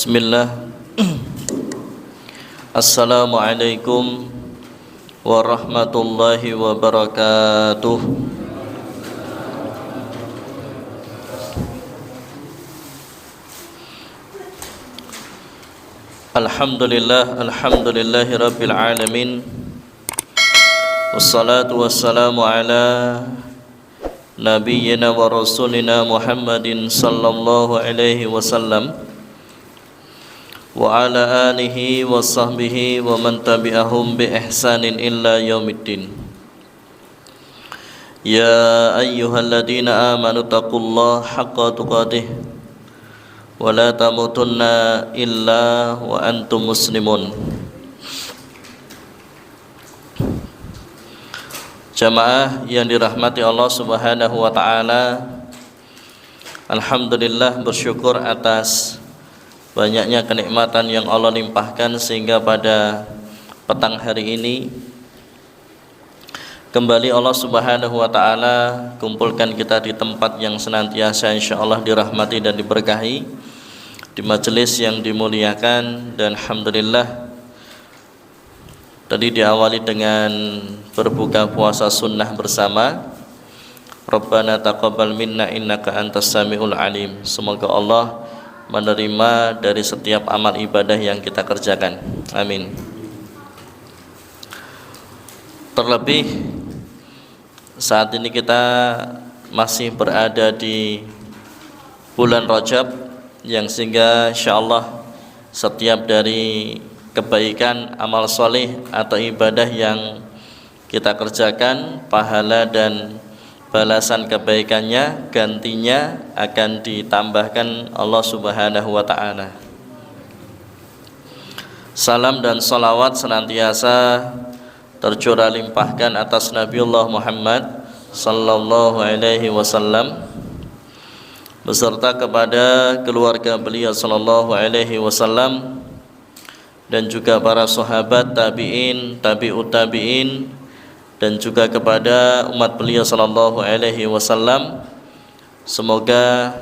Bismillah. Assalamualaikum warahmatullahi wabarakatuh. Alhamdulillahi rabbil alamin. Wassalatu wassalamu ala nabiyyina wa rasulina Muhammadin sallallahu alaihi wasallam wa ala alihi wa sahbihi wa man tabi'ahum bi ihsanin illa yaumiddin. Ya ayyuhalladzina amanu taqullaha haqqa tuqatih wa la tamutunna illa wa antum muslimun. Jamaah yang dirahmati Allah Subhanahu wa taala, alhamdulillah, bersyukur atas banyaknya kenikmatan yang Allah limpahkan sehingga pada petang hari ini kembali Allah Subhanahu wa taala kumpulkan kita di tempat yang senantiasa insyaallah dirahmati dan diberkahi, di majelis yang dimuliakan. Dan alhamdulillah tadi diawali dengan berbuka puasa sunnah bersama. Rabbana taqabbal minna innaka antas samiul alim. Semoga Allah menerima dari setiap amal ibadah yang kita kerjakan. Amin. Terlebih saat ini kita masih berada di bulan Rajab, yang sehingga insyaallah setiap dari kebaikan, amal soleh atau ibadah yang kita kerjakan, pahala dan balasan kebaikannya, gantinya akan ditambahkan Allah Subhanahu wa ta'ala. Salam dan salawat senantiasa tercurah limpahkan atas Nabiullah Muhammad sallallahu alaihi wasallam beserta kepada keluarga beliau sallallahu alaihi wasallam dan juga para sahabat, tabi'in, tabi'ut tabi'in, dan juga kepada umat beliau sallallahu alaihi wasallam. Semoga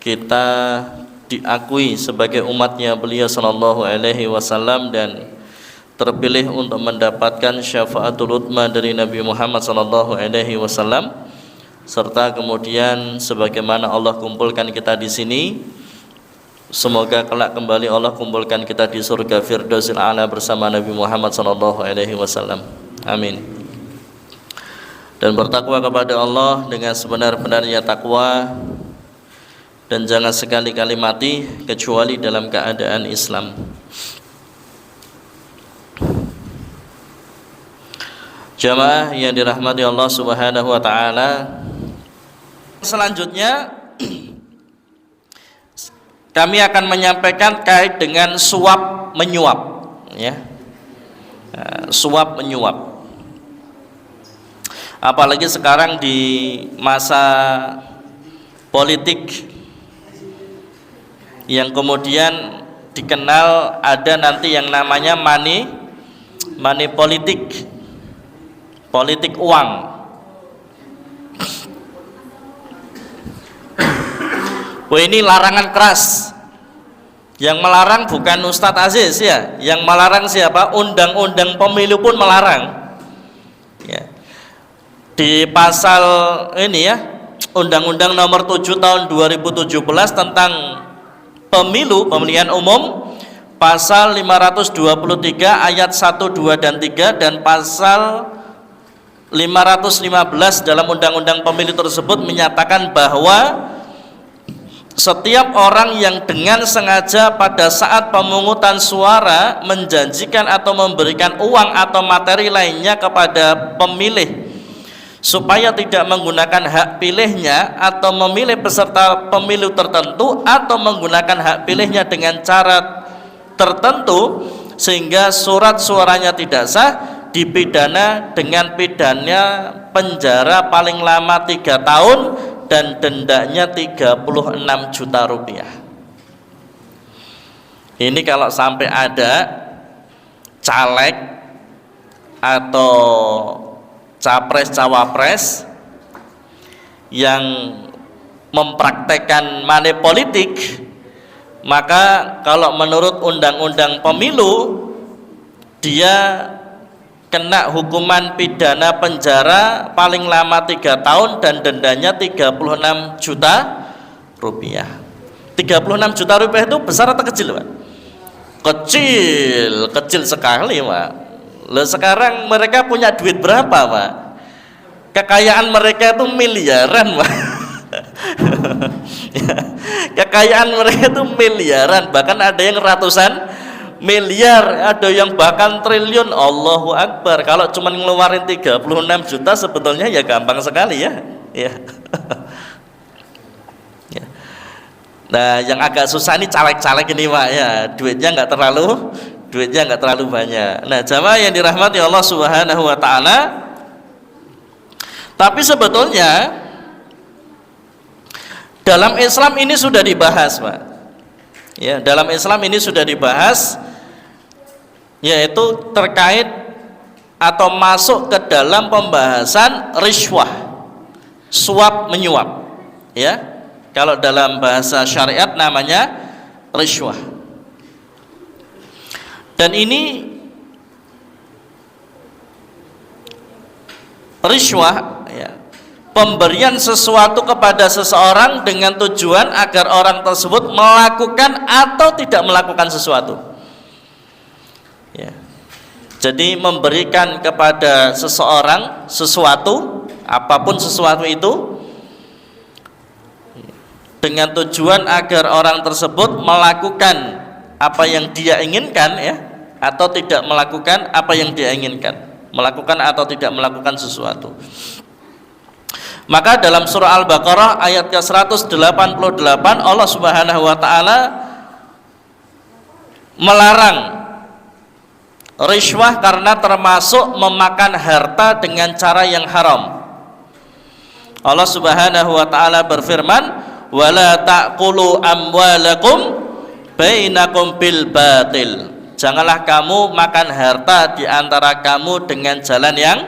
kita diakui sebagai umatnya beliau sallallahu alaihi wasallam dan terpilih untuk mendapatkan syafaatul utma dari Nabi Muhammad sallallahu alaihi wasallam, serta kemudian sebagaimana Allah kumpulkan kita di sini, semoga kelak kembali Allah kumpulkan kita di surga Firdausil A'la bersama Nabi Muhammad sallallahu alaihi wasallam. Amin. Dan bertakwa kepada Allah dengan sebenar-benarnya takwa, dan jangan sekali-kali mati kecuali dalam keadaan Islam. Jamaah yang dirahmati Allah Subhanahu wa taala, selanjutnya kami akan menyampaikan kait dengan suap menyuap, ya. Suap menyuap. Apalagi sekarang di masa politik yang kemudian dikenal ada nanti yang namanya money politik, politik uang. Wah, ini larangan keras. Yang melarang bukan Ustadz Aziz, ya. Yang melarang siapa? Undang-undang pemilu pun melarang. Ya. Di pasal ini, ya, Undang-Undang Nomor 7 Tahun 2017 tentang pemilu, pemilihan umum, pasal 523 ayat 1, 2 dan 3, dan pasal 515 dalam Undang-Undang Pemilu tersebut menyatakan bahwa setiap orang yang dengan sengaja pada saat pemungutan suara menjanjikan atau memberikan uang atau materi lainnya kepada pemilih supaya tidak menggunakan hak pilihnya atau memilih peserta pemilu tertentu atau menggunakan hak pilihnya dengan cara tertentu sehingga surat suaranya tidak sah, dipidana dengan pidana penjara paling lama 3 tahun dan dendanya 36 juta rupiah. Ini kalau sampai ada caleg atau capres-cawapres yang mempraktekkan money politik, maka kalau menurut undang-undang pemilu dia kena hukuman pidana penjara paling lama 3 tahun dan dendanya 36 juta rupiah. 36 juta rupiah itu besar atau kecil, Pak? Kecil sekali, Pak. Loh, sekarang mereka punya duit berapa, Pak? Kekayaan mereka itu miliaran, Pak. Kekayaan mereka itu miliaran, bahkan ada yang ratusan miliar, ada yang bahkan triliun. Allahu Akbar. Kalau cuma ngeluarin 36 juta sebetulnya ya gampang sekali ya. Ya. Ya. Nah, yang agak susah ini caleg-caleg ini, Pak, ya. Duitnya nggak terlalu banyak. Nah, jamaah yang dirahmati Allah Subhanahu wa taala, tapi sebetulnya dalam Islam ini sudah dibahas, Pak. Ya, dalam Islam ini sudah dibahas, yaitu terkait atau masuk ke dalam pembahasan rishwah, suap menyuap. Ya, kalau dalam bahasa syariat namanya rishwah. Dan ini rishwah, ya, pemberian sesuatu kepada seseorang dengan tujuan agar orang tersebut melakukan atau tidak melakukan sesuatu. Ya. Jadi memberikan kepada seseorang sesuatu, apapun sesuatu itu, dengan tujuan agar orang tersebut melakukan apa yang dia inginkan, ya, atau tidak melakukan apa yang dia inginkan, melakukan atau tidak melakukan sesuatu. Maka dalam surah Al-Baqarah ayat ke-188 Allah Subhanahu wa taala melarang rishwah karena termasuk memakan harta dengan cara yang haram. Allah Subhanahu wa taala berfirman, "Wala ta'kulu amwalakum bainakum bil batil." Janganlah kamu makan harta di antara kamu dengan jalan yang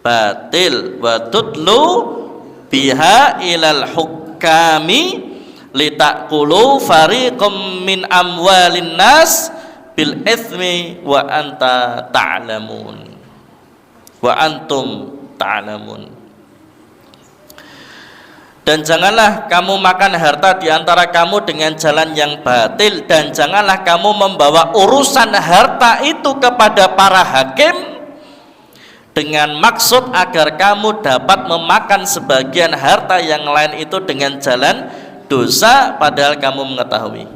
batil. Wa tutlu biha ilal hukami litakulu fariqum min amwalin nas bil ithmi wa anta ta'lamun wa antum ta'lamun. Dan janganlah kamu makan harta di antara kamu dengan jalan yang batil, dan janganlah kamu membawa urusan harta itu kepada para hakim dengan maksud agar kamu dapat memakan sebagian harta yang lain itu dengan jalan dosa padahal kamu mengetahui.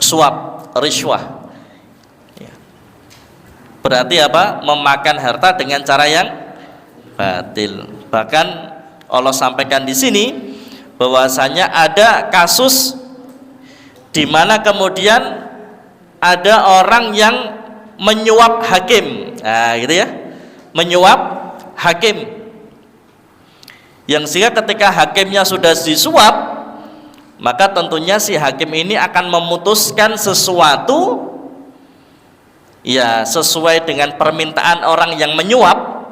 Suap, rishwah, ya. Berarti apa? Memakan harta dengan cara yang batil. Bahkan Allah sampaikan di sini bahwasanya ada kasus di mana kemudian ada orang yang menyuap hakim, nah gitu ya, menyuap hakim, yang sehingga ketika hakimnya sudah disuap, maka tentunya si hakim ini akan memutuskan sesuatu, ya, sesuai dengan permintaan orang yang menyuap,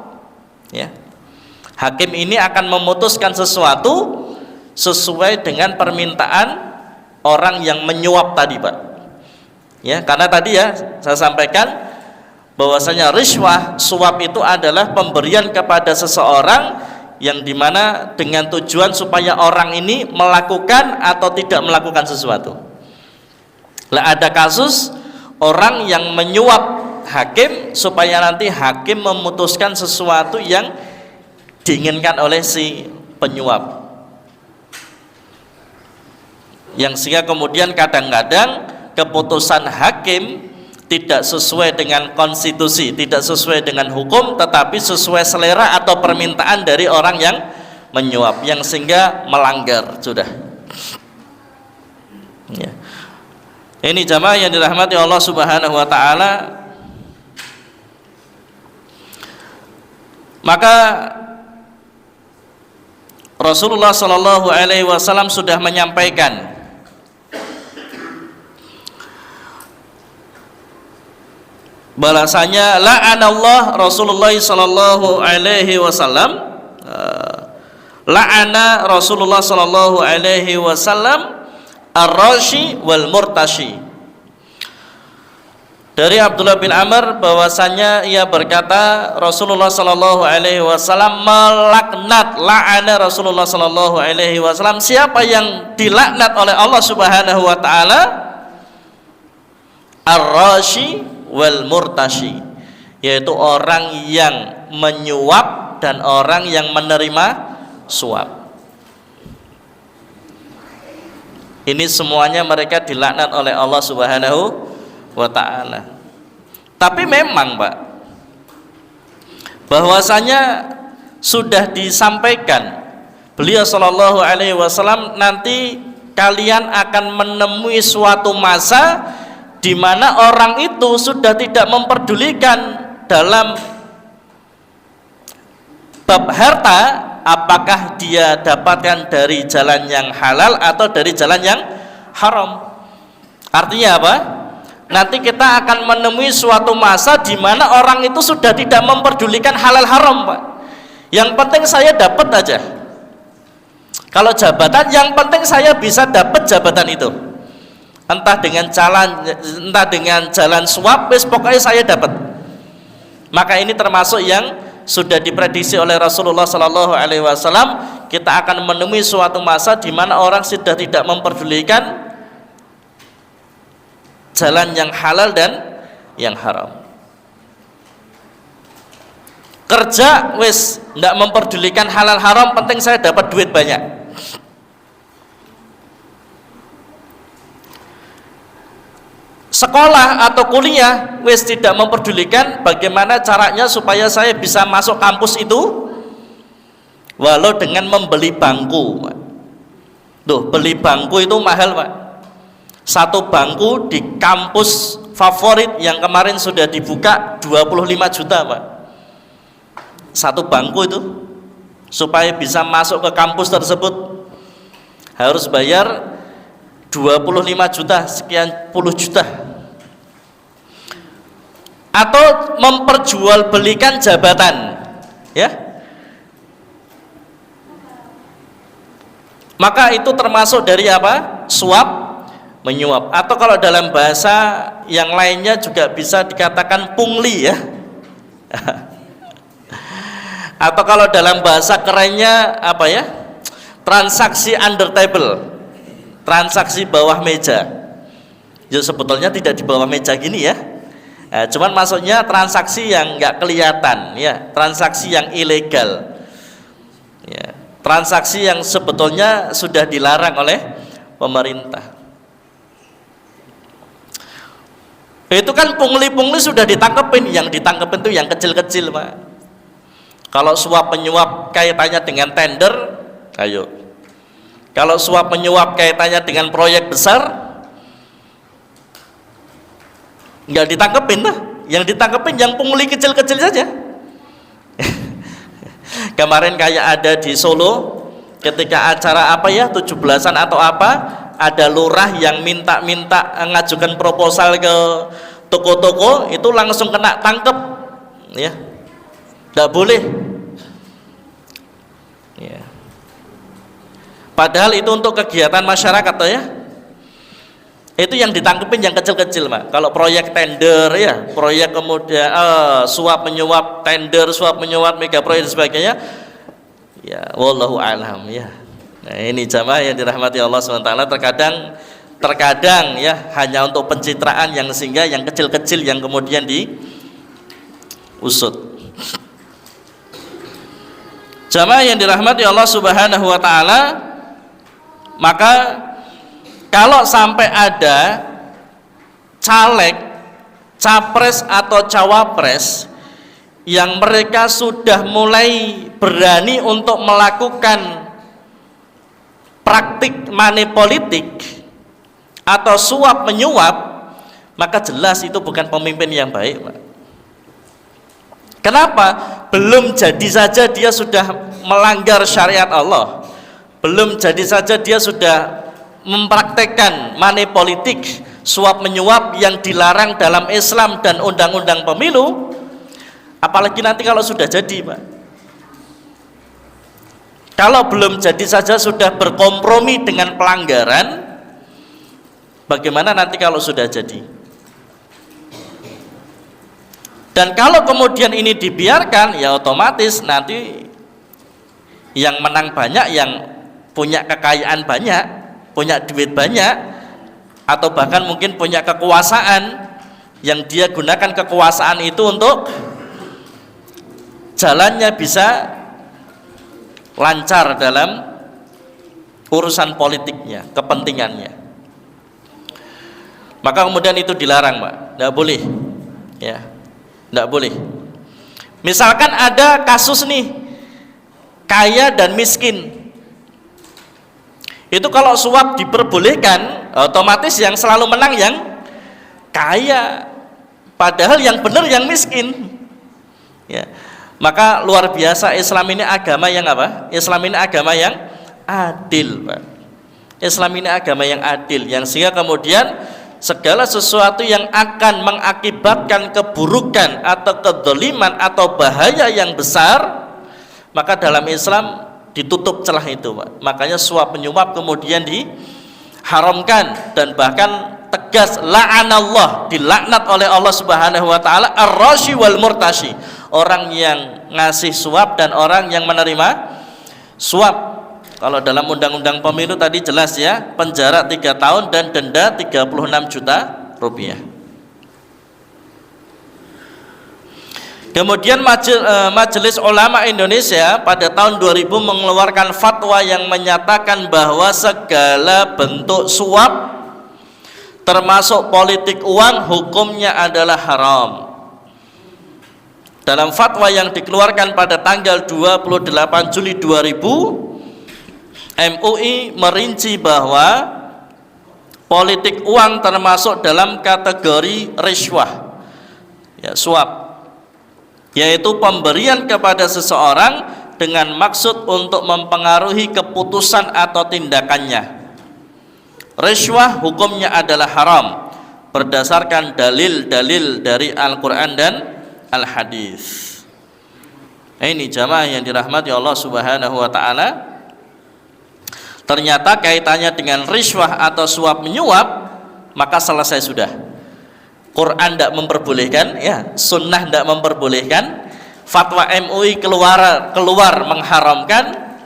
ya. Hakim ini akan memutuskan sesuatu sesuai dengan permintaan orang yang menyuap tadi, Pak. Ya, karena tadi ya saya sampaikan bahwasanya rishwah, suap itu adalah pemberian kepada seseorang yang dimana dengan tujuan supaya orang ini melakukan atau tidak melakukan sesuatu. Lah ada kasus orang yang menyuap hakim supaya nanti hakim memutuskan sesuatu yang diinginkan oleh si penyuap, yang sehingga kemudian kadang-kadang keputusan hakim tidak sesuai dengan konstitusi, tidak sesuai dengan hukum, tetapi sesuai selera atau permintaan dari orang yang menyuap, yang sehingga melanggar sudah. Ya. Ini jamaah yang dirahmati Allah Subhanahu wa taala. Maka Rasulullah Shallallahu alaihi wasallam sudah menyampaikan bahasanya la'anallah Rasulullah sallallahu alaihi wasallam, la'ana Rasulullah sallallahu alaihi wasallam ar-rashi wal murtashi. Dari Abdullah bin Amr bahwasanya ia berkata Rasulullah sallallahu alaihi wasallam melaknat, la'ana Rasulullah sallallahu alaihi wasallam, siapa yang dilaknat oleh Allah Subhanahu wa taala, ar-rashi wal murtashi, yaitu orang yang menyuap dan orang yang menerima suap. Ini semuanya mereka dilaknat oleh Allah Subhanahu wa ta'ala. Tapi memang Pak, bahwasanya sudah disampaikan beliau sallallahu alaihi wasallam, nanti kalian akan menemui suatu masa di mana orang itu sudah tidak memperdulikan dalam bab harta, apakah dia dapatkan dari jalan yang halal atau dari jalan yang haram. Artinya apa? Nanti kita akan menemui suatu masa di mana orang itu sudah tidak memperdulikan halal haram, Pak. Yang penting saya dapat aja. Kalau jabatan, yang penting saya bisa dapat jabatan itu. Entah dengan jalan suap, pokoknya saya dapat. Maka ini termasuk yang sudah diprediksi oleh Rasulullah sallallahu alaihi wasallam, kita akan menemui suatu masa di mana orang sudah tidak memperdulikan jalan yang halal dan yang haram. Kerja wis tidak memperdulikan halal haram, penting saya dapat duit banyak. Sekolah atau kuliah wis tidak memperdulikan bagaimana caranya supaya saya bisa masuk kampus itu, walau dengan membeli bangku. Tuh, beli bangku itu mahal, Pak. Satu bangku di kampus favorit yang kemarin sudah dibuka 25 juta, Pak. Satu bangku itu supaya bisa masuk ke kampus tersebut harus bayar 25 juta, sekian puluh juta. Atau memperjualbelikan jabatan, ya. Maka itu termasuk dari apa? Suap menyuap, atau kalau dalam bahasa yang lainnya juga bisa dikatakan pungli, ya. Atau kalau dalam bahasa kerennya apa ya, transaksi under table, transaksi bawah meja. Ya sebetulnya tidak di bawah meja gini, ya. Cuman maksudnya transaksi yang nggak kelihatan, ya, transaksi yang ilegal, ya, transaksi yang sebetulnya sudah dilarang oleh pemerintah. Itu kan pungli-pungli sudah ditangkepin, yang ditangkepin itu yang kecil-kecil, Pak. Kalau suap menyuap kaitannya dengan tender, ayo. Kalau suap menyuap kaitannya dengan proyek besar, nggak ditangkepin lah. Yang ditangkepin yang pungli kecil-kecil saja. Kemarin kayak ada di Solo, ketika acara apa ya, 17-an atau apa, ada lurah yang minta ngajukan proposal ke toko-toko, itu langsung kena tangkep, ya, tidak boleh, ya. Padahal itu untuk kegiatan masyarakat, ya. Itu yang ditangkepin yang kecil-kecil, Pak. Kalau proyek tender, ya, proyek kemudian suap menyuap tender, suap menyuap mega proyek dan sebagainya, ya, wallahu a'lam, ya. Nah, ini jamaah yang dirahmati Allah SWT, terkadang ya hanya untuk pencitraan, yang sehingga yang kecil-kecil yang kemudian diusut. Jamaah yang dirahmati Allah Subhanahu wa taala, maka kalau sampai ada caleg, capres atau cawapres yang mereka sudah mulai berani untuk melakukan praktik money politik atau suap menyuap, maka jelas itu bukan pemimpin yang baik, Pak. Kenapa? Belum jadi saja dia sudah melanggar syariat Allah, belum jadi saja dia sudah mempraktekkan money politik, suap menyuap yang dilarang dalam Islam dan undang-undang pemilu, apalagi nanti kalau sudah jadi, Pak. Kalau belum jadi saja sudah berkompromi dengan pelanggaran, bagaimana nanti kalau sudah jadi? Dan kalau kemudian ini dibiarkan, ya otomatis nanti yang menang banyak, yang punya kekayaan banyak, punya duit banyak, atau bahkan mungkin punya kekuasaan, yang dia gunakan kekuasaan itu untuk jalannya bisa lancar dalam urusan politiknya, kepentingannya. Maka kemudian itu dilarang, Pak. Tidak boleh, ya, tidak boleh. Misalkan ada kasus nih, kaya dan miskin. Itu kalau suap diperbolehkan, otomatis yang selalu menang yang kaya, padahal yang benar yang miskin. Ya. Maka luar biasa, Islam ini agama yang apa? Islam ini agama yang adil, Pak. Islam ini agama yang adil, yang sehingga kemudian segala sesuatu yang akan mengakibatkan keburukan atau kedzaliman atau bahaya yang besar, maka dalam Islam ditutup celah itu, Pak. Makanya suap menyuap kemudian diharamkan, dan bahkan tegas la'anallah, dilaknat oleh Allah Subhanahu wa taala ar-rashi wal murtashi, orang yang ngasih suap dan orang yang menerima suap. Kalau dalam undang-undang pemilu tadi jelas ya, penjara 3 tahun dan denda 36 juta rupiah. Kemudian Majelis Ulama Indonesia pada tahun 2000 mengeluarkan fatwa yang menyatakan bahwa segala bentuk suap termasuk politik uang hukumnya adalah haram. Dalam fatwa yang dikeluarkan pada tanggal 28 Juli 2000, MUI merinci bahwa politik uang termasuk dalam kategori riswah, ya, suap, yaitu pemberian kepada seseorang dengan maksud untuk mempengaruhi keputusan atau tindakannya. Riswah hukumnya adalah haram berdasarkan dalil-dalil dari Al-Quran dan Al-Hadis. Ini jamaah yang dirahmati Allah Subhanahu wa taala. Ternyata kaitannya dengan riswah atau suap menyuap, maka selesai sudah. Quran tidak memperbolehkan, ya, sunnah tidak memperbolehkan, fatwa MUI keluar mengharamkan,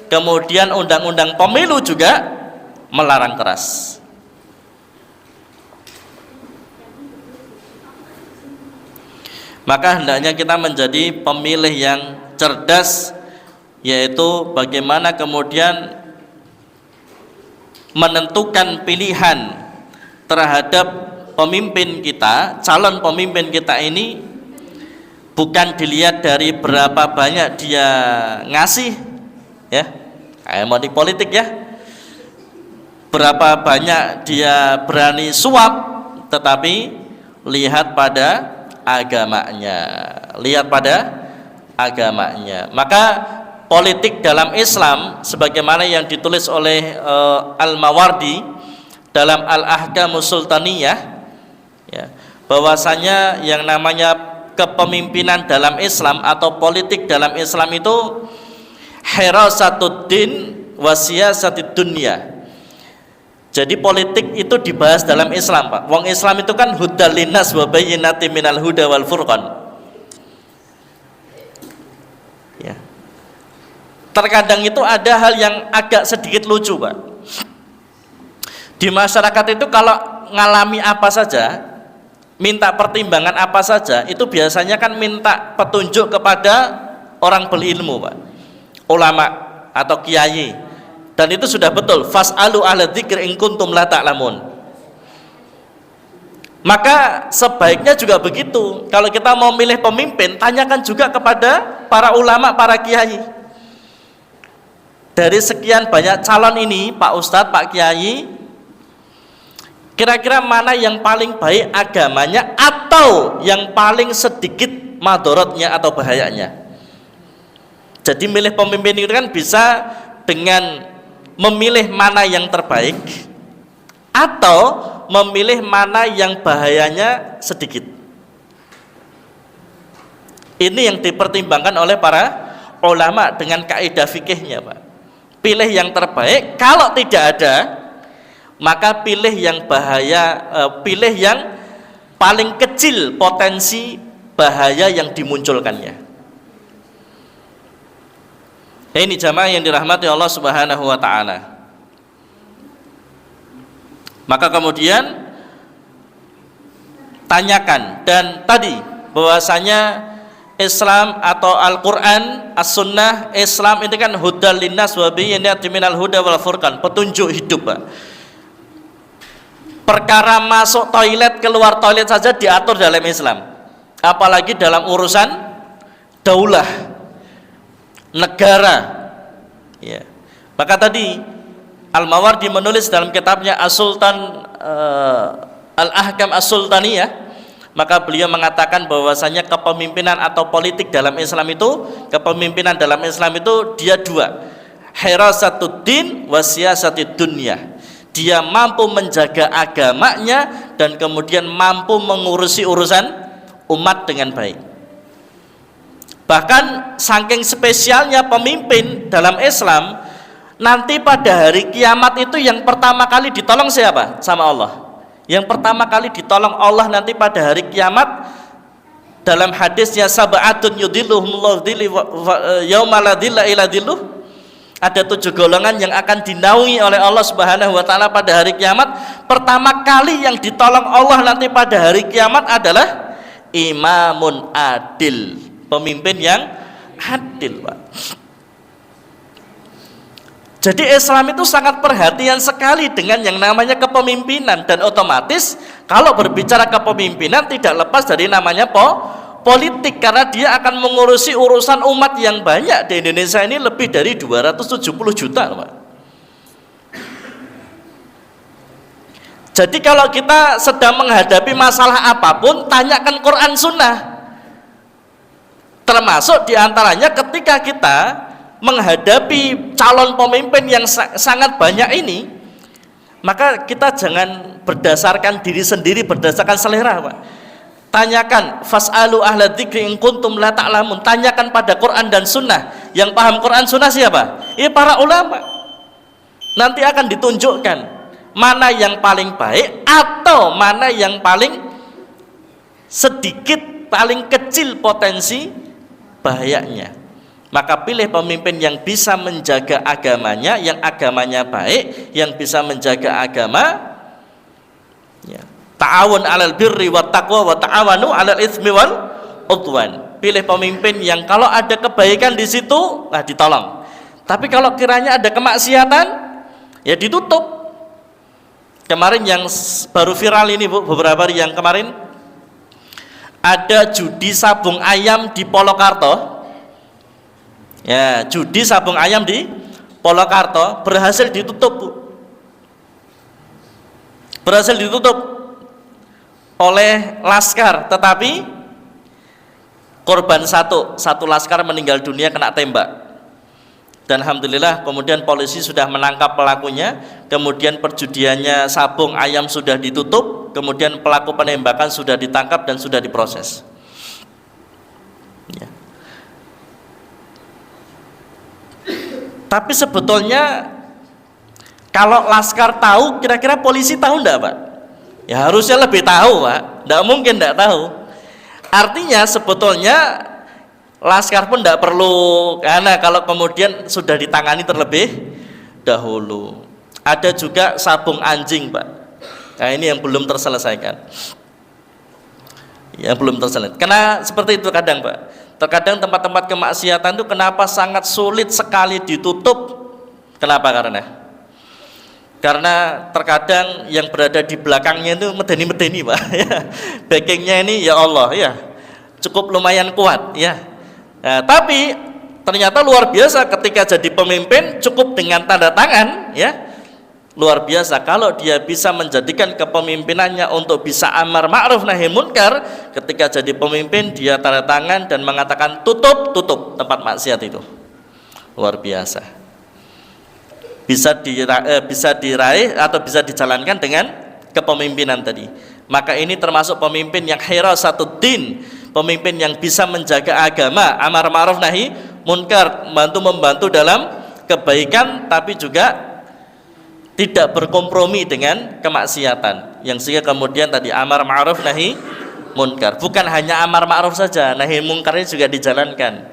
kemudian undang-undang pemilu juga melarang keras. Maka hendaknya kita menjadi pemilih yang cerdas, yaitu bagaimana kemudian menentukan pilihan terhadap pemimpin kita, calon pemimpin kita ini bukan dilihat dari berapa banyak dia ngasih, ya, kayak mau di politik ya, berapa banyak dia berani suap, tetapi lihat pada agamanya, lihat pada agamanya. Maka politik dalam Islam sebagaimana yang ditulis oleh Al-Mawardi dalam Al-Ahkamus Sultaniyah, ya, bahwasanya yang namanya kepemimpinan dalam Islam atau politik dalam Islam itu hirasatuddin wa siyasatid dunya. Jadi politik itu dibahas dalam Islam, Pak. Wong Islam itu kan hudal linnas wa bayyinatin minal huda wal furqan. Ya. Terkadang itu ada hal yang agak sedikit lucu, Pak. Di masyarakat itu kalau ngalami apa saja, minta pertimbangan apa saja, itu biasanya kan minta petunjuk kepada orang berilmu, Pak, ulama atau kiai. Dan itu sudah betul, fas'alu ahla dzikri in kuntum la ta'lamun. Maka sebaiknya juga begitu. Kalau kita mau milih pemimpin, tanyakan juga kepada para ulama, para kiai. Dari sekian banyak calon ini, Pak Ustadz, Pak Kiai, kira-kira mana yang paling baik agamanya atau yang paling sedikit madorotnya atau bahayanya. Jadi milih pemimpin itu kan bisa dengan memilih mana yang terbaik, atau memilih mana yang bahayanya sedikit. Ini yang dipertimbangkan oleh para ulama dengan kaidah fikihnya, Pak. Pilih yang terbaik. Kalau tidak ada, maka pilih yang bahaya, pilih yang paling kecil potensi bahaya yang dimunculkannya. Ini jamaah yang dirahmati Allah Subhanahu wa taala. Maka kemudian tanyakan, dan tadi bahwasanya Islam atau Al-Quran, As-Sunnah, Islam ini kan hudal linnas wa bayyinatin minal huda wal furqan, petunjuk hidup, Pak. Perkara masuk toilet, keluar toilet saja diatur dalam Islam, apalagi dalam urusan daulah negara, ya. Maka tadi Al-Mawardi menulis dalam kitabnya As-Sultan Al-Ahkam As-Sultaniyah, maka beliau mengatakan bahwasanya kepemimpinan atau politik dalam Islam itu, kepemimpinan dalam Islam itu dia dua, hirasatuddin wa siyasatid dunya. Dia mampu menjaga agamanya dan kemudian mampu mengurusi urusan umat dengan baik. Bahkan saking spesialnya pemimpin dalam Islam, nanti pada hari kiamat itu yang pertama kali ditolong siapa? Sama Allah. Yang pertama kali ditolong Allah nanti pada hari kiamat, dalam hadisnya sab'atun yudhilluhumullahu yauma la dhilla illa dhilluh, ada 7 golongan yang akan dinaungi oleh Allah Subhanahu wa taala pada hari kiamat. Pertama kali yang ditolong Allah nanti pada hari kiamat adalah imamun adil, pemimpin yang adil, Pak. Jadi Islam itu sangat perhatian sekali dengan yang namanya kepemimpinan, dan otomatis kalau berbicara kepemimpinan tidak lepas dari namanya politik, karena dia akan mengurusi urusan umat yang banyak. Di Indonesia ini lebih dari 270 juta, Pak. Jadi kalau kita sedang menghadapi masalah apapun, tanyakan Quran Sunnah. Termasuk diantaranya ketika kita menghadapi calon pemimpin yang sangat banyak ini, maka kita jangan berdasarkan diri sendiri, berdasarkan selera, Pak. Tanyakan, fas'alu ahla dzikri in kuntum la ta'lamun. Tanyakan pada Quran dan Sunnah. Yang paham Quran Sunnah siapa? Ya para ulama. Nanti akan ditunjukkan mana yang paling baik atau mana yang paling sedikit, paling kecil potensi bahayanya. Maka pilih pemimpin yang bisa menjaga agamanya, yang agamanya baik, yang bisa menjaga agama, ya. Ta'awun 'alal birri wat taqwa wa ta'awanu 'alal itsmi wal udwan. Pilih pemimpin yang kalau ada kebaikan di situ, nah ditolong. Tapi kalau kiranya ada kemaksiatan, ya ditutup. Kemarin yang baru viral ini, Bu, beberapa hari yang kemarin, ada judi sabung ayam di Polokarto. Ya, judi sabung ayam di Polokarto berhasil ditutup, Bu. Berhasil ditutup oleh laskar, tetapi korban satu laskar meninggal dunia kena tembak. Dan alhamdulillah kemudian polisi sudah menangkap pelakunya, kemudian perjudiannya sabung ayam sudah ditutup, kemudian pelaku penembakan sudah ditangkap dan sudah diproses. Ya. Tapi sebetulnya kalau laskar tahu, kira-kira polisi tahu enggak, Pak? Ya harusnya lebih tahu, Pak. Enggak mungkin enggak tahu. Artinya sebetulnya laskar pun enggak perlu, karena kalau kemudian sudah ditangani terlebih dahulu. Ada juga sabung anjing, Pak. Nah ini yang belum terselesaikan. Yang belum terselesaikan. Karena seperti itu kadang, Pak. Terkadang tempat-tempat kemaksiatan itu kenapa sangat sulit sekali ditutup? Kenapa? Karena terkadang yang berada di belakangnya itu medeni-medeni, Pak. Backingnya ini ya Allah, ya cukup lumayan kuat, ya. Nah, tapi ternyata luar biasa ketika jadi pemimpin cukup dengan tanda tangan, ya. Luar biasa kalau dia bisa menjadikan kepemimpinannya untuk bisa amar ma'ruf nahi munkar. Ketika jadi pemimpin dia tanda tangan dan mengatakan tutup tempat maksiat itu. Luar biasa. bisa diraih atau bisa dijalankan dengan kepemimpinan tadi. Maka ini termasuk pemimpin yang hirasatuddin, pemimpin yang bisa menjaga agama, amar ma'ruf nahi munkar, membantu dalam kebaikan tapi juga tidak berkompromi dengan kemaksiatan. Yang sehingga kemudian tadi amar ma'ruf nahi munkar, bukan hanya amar ma'ruf saja, nahi munkarnya juga dijalankan.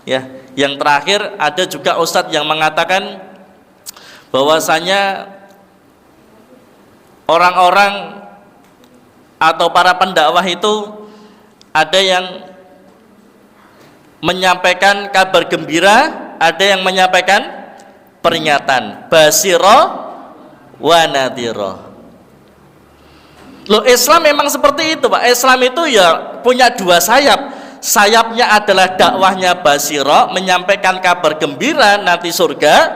Ya, yang terakhir ada juga ustadz yang mengatakan bahwasanya orang-orang atau para pendakwah itu ada yang menyampaikan kabar gembira, ada yang menyampaikan peringatan, basiro wa nadhiro. Loh, Islam memang seperti itu, Pak. Islam itu ya punya dua sayap. Sayapnya adalah dakwahnya basiro, menyampaikan kabar gembira nanti surga.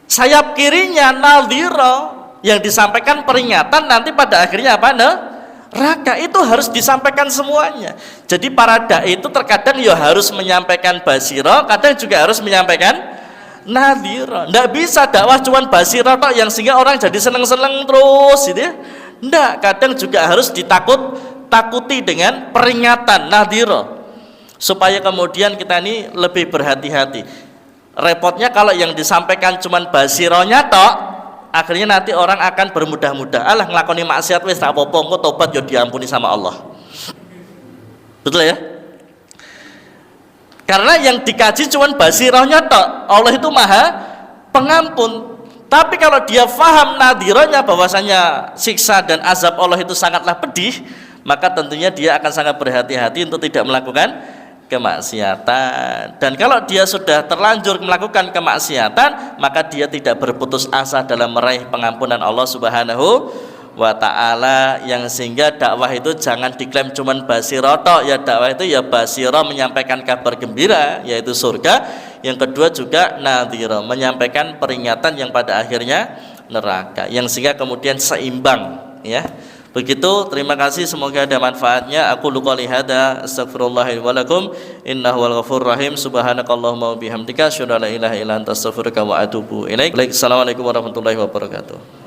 Sayap kirinya nadhiro, yang disampaikan peringatan nanti pada akhirnya apa? Neraka. Itu harus disampaikan semuanya. Jadi para dai itu terkadang ya harus menyampaikan basiro, kadang juga harus menyampaikan nadhiro. Nggak bisa dakwah cuman basiro tok yang sehingga orang jadi seneng-seneng terus gitu ya. Nggak, kadang juga harus takuti dengan peringatan nadhiro, supaya kemudian kita ini lebih berhati-hati. Repotnya kalau yang disampaikan cuman basironya tok, akhirnya nanti orang akan bermudah-mudah, alah ngelakoni maksiat wis tak apa-apa, engko tobat ya diampuni sama Allah. Betul ya? Karena yang dikaji cuman basirohnya tok, Allah itu Maha Pengampun. Tapi kalau dia faham nadhironya, bahwasanya siksa dan azab Allah itu sangatlah pedih, maka tentunya dia akan sangat berhati-hati untuk tidak melakukan kemaksiatan. Dan kalau dia sudah terlanjur melakukan kemaksiatan, maka dia tidak berputus asa dalam meraih pengampunan Allah Subhanahu wa ta'ala. Yang sehingga dakwah itu jangan diklaim cuman basiro tok, ya dakwah itu ya basiro, menyampaikan kabar gembira yaitu surga. Yang kedua juga nadhiro, menyampaikan peringatan yang pada akhirnya neraka. Yang sehingga kemudian seimbang, ya. Begitu, terima kasih, semoga ada manfaatnya. Aku qouli hadza, astaghfirullahi wa lakum, innahu wal ghafurur rahim. Subhanakallahumma wa bihamdika, asyhadu an la ilaha illa anta, astaghfiruka wa atubu ilaik. Assalamualaikum warahmatullahi wabarakatuh.